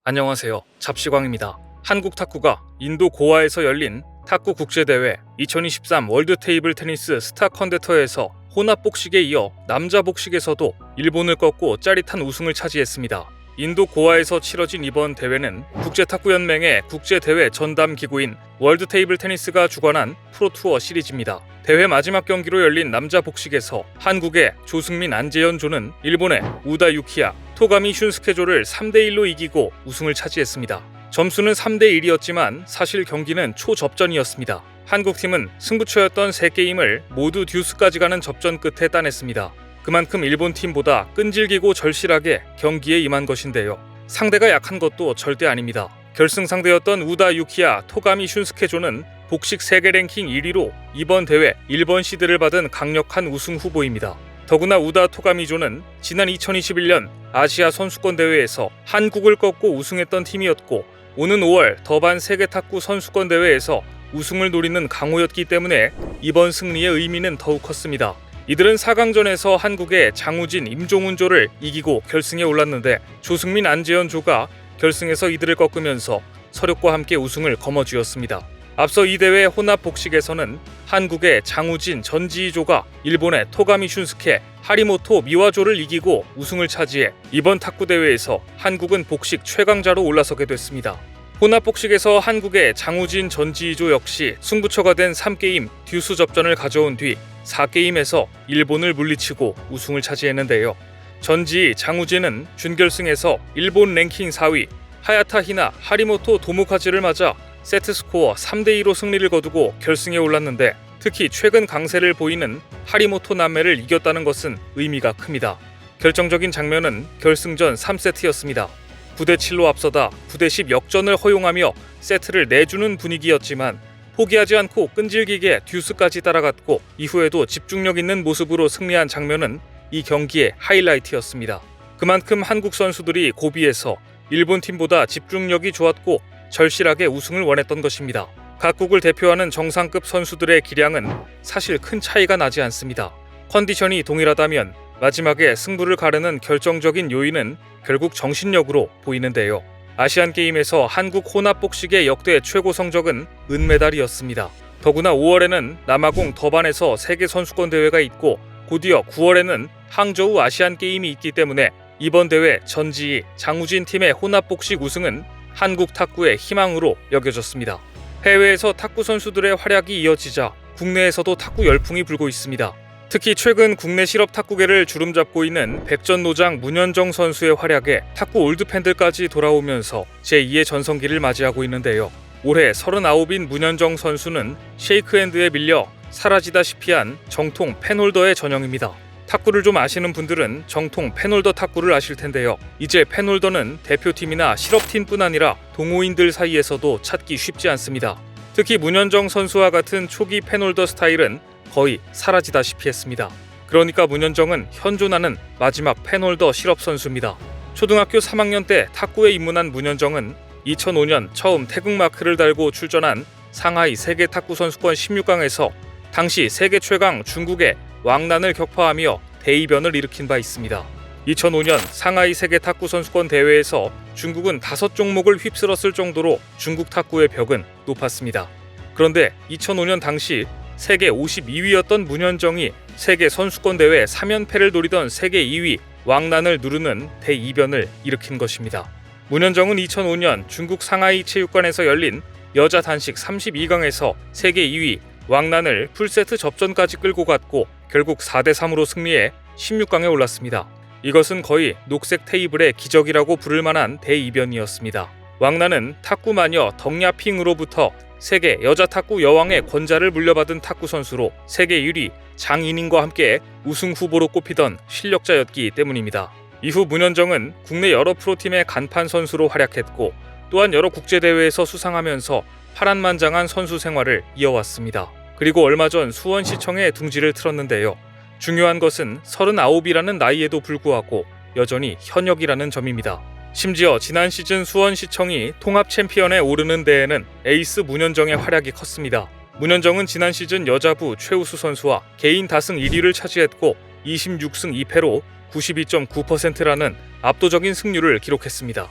안녕하세요. 잡시광입니다. 한국 탁구가 인도 고아에서 열린 탁구 국제대회 2023 월드 테이블 테니스 스타 컨데터에서 혼합 복식에 이어 남자 복식에서도 일본을 꺾고 짜릿한 우승을 차지했습니다. 인도 고아에서 치러진 이번 대회는 국제탁구연맹의 국제대회 전담 기구인 월드 테이블 테니스가 주관한 프로투어 시리즈입니다. 대회 마지막 경기로 열린 남자 복식에서 한국의 조승민 안재현조는 일본의 우다 유키야 토가미 슌스케조를 3대1로 이기고 우승을 차지했습니다. 점수는 3대1이었지만 사실 경기는 초접전이었습니다. 한국팀은 승부처였던 3게임을 모두 듀스까지 가는 접전 끝에 따냈습니다. 그만큼 일본 팀보다 끈질기고 절실하게 경기에 임한 것인데요. 상대가 약한 것도 절대 아닙니다. 결승 상대였던 우다 유키야 토가미 슌스케조는 복식 세계 랭킹 1위로 이번 대회 1번 시드를 받은 강력한 우승 후보입니다. 더구나 우다 토가미조는 지난 2021년 아시아 선수권 대회에서 한국을 꺾고 우승했던 팀이었고 오는 5월 더반 세계 탁구 선수권 대회에서 우승을 노리는 강호였기 때문에 이번 승리의 의미는 더욱 컸습니다. 이들은 4강전에서 한국의 장우진, 임종훈조를 이기고 결승에 올랐는데 조승민, 안재현조가 결승에서 이들을 꺾으면서 서력과 함께 우승을 거머쥐었습니다. 앞서 이 대회 혼합 복식에서는 한국의 장우진, 전지희조가 일본의 토가미 슌스케, 하리모토 미와조를 이기고 우승을 차지해 이번 탁구 대회에서 한국은 복식 최강자로 올라서게 됐습니다. 혼합 복식에서 한국의 장우진, 전지희조 역시 승부처가 된 3게임 듀스 접전을 가져온 뒤 4게임에서 일본을 물리치고 우승을 차지했는데요. 전지희, 장우진은 준결승에서 일본 랭킹 4위 하야타 히나, 하리모토 도모카즈를 맞아 세트스코어 3대2로 승리를 거두고 결승에 올랐는데 특히 최근 강세를 보이는 하리모토 남매를 이겼다는 것은 의미가 큽니다. 결정적인 장면은 결승전 3세트였습니다. 9대7로 앞서다 9대10 역전을 허용하며 세트를 내주는 분위기였지만 포기하지 않고 끈질기게 듀스까지 따라갔고 이후에도 집중력 있는 모습으로 승리한 장면은 이 경기의 하이라이트였습니다. 그만큼 한국 선수들이 고비에서 일본 팀보다 집중력이 좋았고 절실하게 우승을 원했던 것입니다. 각국을 대표하는 정상급 선수들의 기량은 사실 큰 차이가 나지 않습니다. 컨디션이 동일하다면 마지막에 승부를 가르는 결정적인 요인은 결국 정신력으로 보이는데요. 아시안게임에서 한국 혼합 복식의 역대 최고 성적은 은메달이었습니다. 더구나 5월에는 남아공 더반에서 세계선수권 대회가 있고 곧이어 9월에는 항저우 아시안게임이 있기 때문에 이번 대회 전지희, 장우진 팀의 혼합 복식 우승은 한국 탁구의 희망으로 여겨졌습니다. 해외에서 탁구 선수들의 활약이 이어지자 국내에서도 탁구 열풍이 불고 있습니다. 특히 최근 국내 실업 탁구계를 주름잡고 있는 백전노장 문현정 선수의 활약에 탁구 올드팬들까지 돌아오면서 제2의 전성기를 맞이하고 있는데요. 올해 39인 문현정 선수는 쉐이크핸드에 밀려 사라지다시피 한 정통 펜홀더의 전형입니다. 탁구를 좀 아시는 분들은 정통 펜홀더 탁구를 아실 텐데요. 이제 펜홀더는 대표팀이나 실업팀뿐 아니라 동호인들 사이에서도 찾기 쉽지 않습니다. 특히 문현정 선수와 같은 초기 펜홀더 스타일은 거의 사라지다시피 했습니다. 그러니까 문현정은 현존하는 마지막 펜홀더 실업 선수입니다. 초등학교 3학년 때 탁구에 입문한 문현정은 2005년 처음 태극마크를 달고 출전한 상하이 세계 탁구 선수권 16강에서 당시 세계 최강 중국의 왕난을 격파하며 대이변을 일으킨 바 있습니다. 2005년 상하이 세계 탁구 선수권 대회에서 중국은 5종목을 휩쓸었을 정도로 중국 탁구의 벽은 높았습니다. 그런데 2005년 당시 세계 52위였던 문현정이 세계 선수권 대회 3연패를 노리던 세계 2위 왕난을 누르는 대이변을 일으킨 것입니다. 문현정은 2005년 중국 상하이 체육관에서 열린 여자 단식 32강에서 세계 2위 왕난을 풀세트 접전까지 끌고 갔고 결국 4대3으로 승리해 16강에 올랐습니다. 이것은 거의 녹색 테이블의 기적이라고 부를 만한 대이변이었습니다. 왕난은 탁구 마녀 덩야핑으로부터 세계 여자 탁구 여왕의 권좌를 물려받은 탁구 선수로 세계 1위 장인인과 함께 우승 후보로 꼽히던 실력자였기 때문입니다. 이후 문현정은 국내 여러 프로팀의 간판 선수로 활약했고 또한 여러 국제대회에서 수상하면서 파란만장한 선수 생활을 이어왔습니다. 그리고 얼마 전 수원시청에 둥지를 틀었는데요. 중요한 것은 39이라는 나이에도 불구하고 여전히 현역이라는 점입니다. 심지어 지난 시즌 수원시청이 통합 챔피언에 오르는 데에는 에이스 문현정의 활약이 컸습니다. 문현정은 지난 시즌 여자부 최우수 선수와 개인 다승 1위를 차지했고 26승 2패로 92.9%라는 압도적인 승률을 기록했습니다.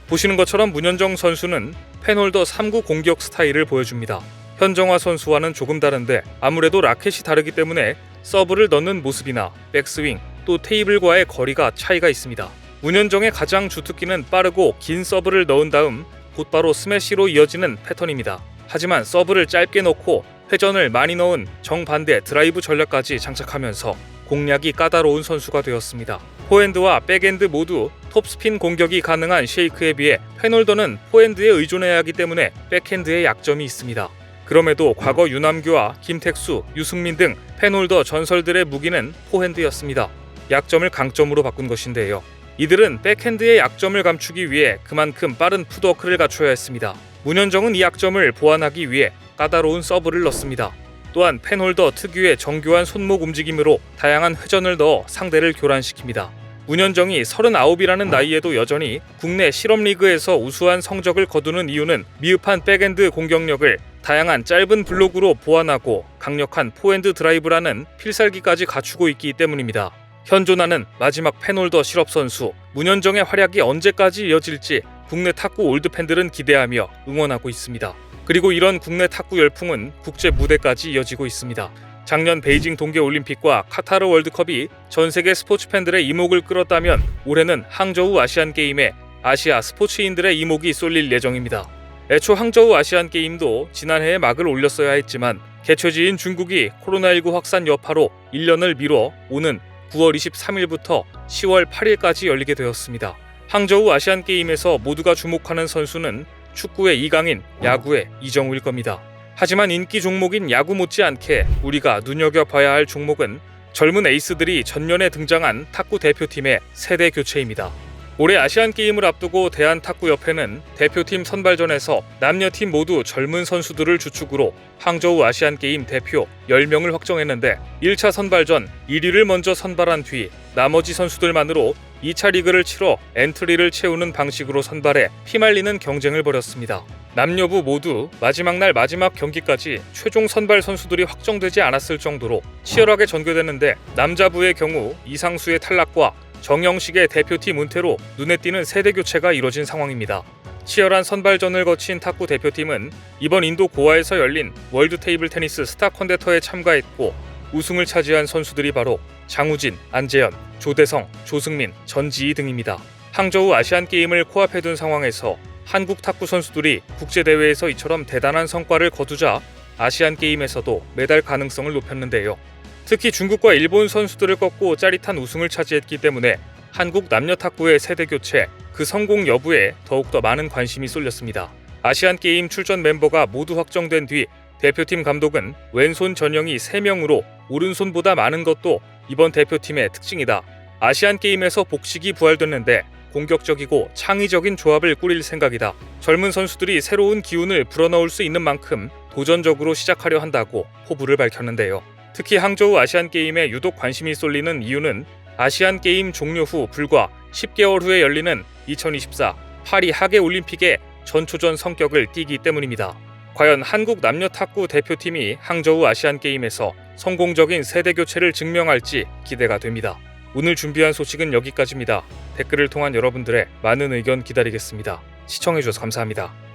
보시는 것처럼 문현정 선수는 펜홀더 3구 공격 스타일을 보여줍니다. 현정화 선수와는 조금 다른데 아무래도 라켓이 다르기 때문에 서브를 넣는 모습이나 백스윙 또 테이블과의 거리가 차이가 있습니다. 문현정의 가장 주특기는 빠르고 긴 서브를 넣은 다음 곧바로 스매시로 이어지는 패턴입니다. 하지만 서브를 짧게 넣고 회전을 많이 넣은 정반대 드라이브 전략까지 장착하면서 공략이 까다로운 선수가 되었습니다. 포핸드와 백핸드 모두 톱스핀 공격이 가능한 쉐이크에 비해 펜홀더는 포핸드에 의존해야 하기 때문에 백핸드에 약점이 있습니다. 그럼에도 과거 유남규와 김택수, 유승민 등 펜홀더 전설들의 무기는 포핸드였습니다. 약점을 강점으로 바꾼 것인데요. 이들은 백핸드의 약점을 감추기 위해 그만큼 빠른 풋워크를 갖춰야 했습니다. 문현정은 이 약점을 보완하기 위해 까다로운 서브를 넣습니다. 또한 펜홀더 특유의 정교한 손목 움직임으로 다양한 회전을 넣어 상대를 교란시킵니다. 문현정이 39이라는 나이에도 여전히 국내 실업리그에서 우수한 성적을 거두는 이유는 미흡한 백핸드 공격력을 다양한 짧은 블록으로 보완하고 강력한 포핸드 드라이브라는 필살기까지 갖추고 있기 때문입니다. 현존하는 마지막 펜홀더 실업 선수 문현정의 활약이 언제까지 이어질지 국내 탁구 올드팬들은 기대하며 응원하고 있습니다. 그리고 이런 국내 탁구 열풍은 국제 무대까지 이어지고 있습니다. 작년 베이징 동계올림픽과 카타르 월드컵이 전 세계 스포츠 팬들의 이목을 끌었다면 올해는 항저우 아시안게임에 아시아 스포츠인들의 이목이 쏠릴 예정입니다. 애초 항저우 아시안게임도 지난해에 막을 올렸어야 했지만 개최지인 중국이 코로나19 확산 여파로 1년을 미뤄 오는 9월 23일부터 10월 8일까지 열리게 되었습니다. 항저우 아시안게임에서 모두가 주목하는 선수는 축구의 이강인, 야구의 이정우일 겁니다. 하지만 인기 종목인 야구 못지않게 우리가 눈여겨봐야 할 종목은 젊은 에이스들이 전년에 등장한 탁구 대표팀의 세대 교체입니다. 올해 아시안게임을 앞두고 대한탁구협회는 대표팀 선발전에서 남녀팀 모두 젊은 선수들을 주축으로 항저우 아시안게임 대표 10명을 확정했는데 1차 선발전 1위를 먼저 선발한 뒤 나머지 선수들만으로 2차 리그를 치러 엔트리를 채우는 방식으로 선발해 피말리는 경쟁을 벌였습니다. 남녀부 모두 마지막 날 마지막 경기까지 최종 선발 선수들이 확정되지 않았을 정도로 치열하게 전개되는데 남자부의 경우 이상수의 탈락과 정영식의 대표팀 은퇴로 눈에 띄는 세대 교체가 이뤄진 상황입니다. 치열한 선발전을 거친 탁구 대표팀은 이번 인도 고아에서 열린 월드 테이블 테니스 스타 컨데터에 참가했고 우승을 차지한 선수들이 바로 장우진, 안재현, 조대성, 조승민, 전지희 등입니다. 항저우 아시안게임을 코앞에 둔 상황에서 한국 탁구 선수들이 국제대회에서 이처럼 대단한 성과를 거두자 아시안게임에서도 메달 가능성을 높였는데요. 특히 중국과 일본 선수들을 꺾고 짜릿한 우승을 차지했기 때문에 한국 남녀 탁구의 세대 교체, 그 성공 여부에 더욱더 많은 관심이 쏠렸습니다. 아시안게임 출전 멤버가 모두 확정된 뒤 대표팀 감독은 왼손 전형이 3명으로 오른손보다 많은 것도 이번 대표팀의 특징이다. 아시안게임에서 복식이 부활됐는데 공격적이고 창의적인 조합을 꾸릴 생각이다. 젊은 선수들이 새로운 기운을 불어넣을 수 있는 만큼 도전적으로 시작하려 한다고 포부를 밝혔는데요. 특히 항저우 아시안게임에 유독 관심이 쏠리는 이유는 아시안게임 종료 후 불과 10개월 후에 열리는 2024 파리 하계올림픽의 전초전 성격을 띠기 때문입니다. 과연 한국 남녀 탁구 대표팀이 항저우 아시안게임에서 성공적인 세대 교체를 증명할지 기대가 됩니다. 오늘 준비한 소식은 여기까지입니다. 댓글을 통한 여러분들의 많은 의견 기다리겠습니다. 시청해주셔서 감사합니다.